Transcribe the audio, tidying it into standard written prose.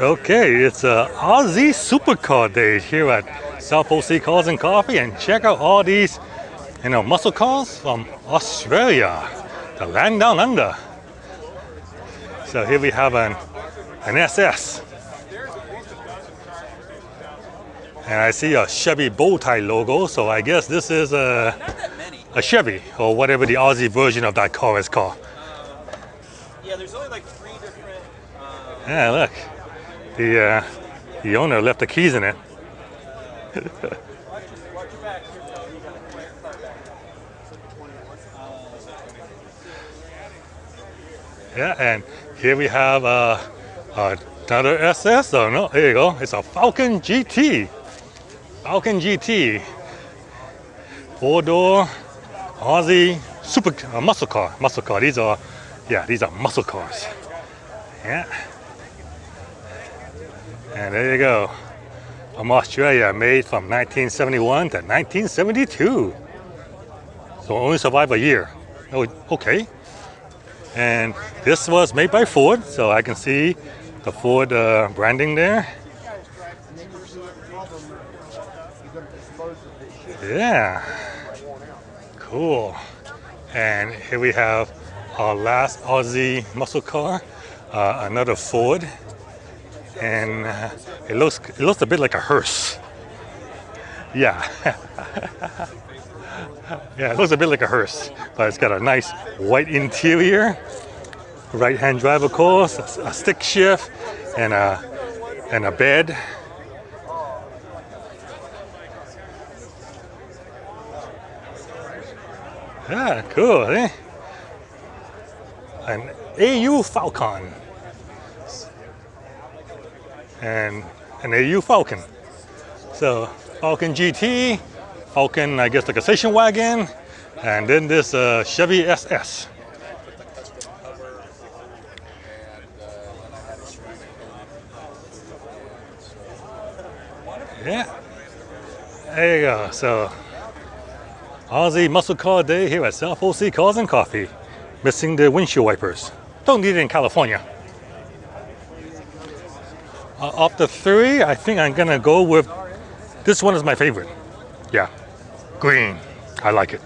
Okay, it's Aussie Supercar Day here at South Aussie Cars and Coffee, and check out all these, muscle cars from Australia, the land down under. So here we have an SS, and I see a Chevy bow tie logo. So I guess this is a Chevy or whatever the Aussie version of that car is called. Yeah, there's only like 3 different. Yeah, look. The owner left the keys in it. Watch your back. Yeah, and here we have another SS. Oh no, there you go. It's a Falcon GT. Falcon GT. 4-door Aussie super muscle car. Muscle car. These are muscle cars. Yeah. And there you go. From Australia, made from 1971 to 1972. So only survived a year. Oh, okay. And this was made by Ford, so I can see the Ford branding there. Yeah. Cool. And here we have our last Aussie muscle car, another Ford. And it looks a bit like a hearse. Yeah. Yeah, it looks a bit like a hearse, but it's got a nice white interior, right-hand drive, of course, a stick shift, and a bed. Yeah, cool, eh? An AU Falcon. And an AU Falcon. So Falcon GT, Falcon, I guess like a station wagon, and then this Chevy SS. Yeah, there you go. So Aussie Muscle Car Day here at South Aussie Cars and Coffee. Missing the windshield wipers. Don't need it in California. Of the 3, I think I'm gonna go with this one is my favorite. Yeah, green. I like it.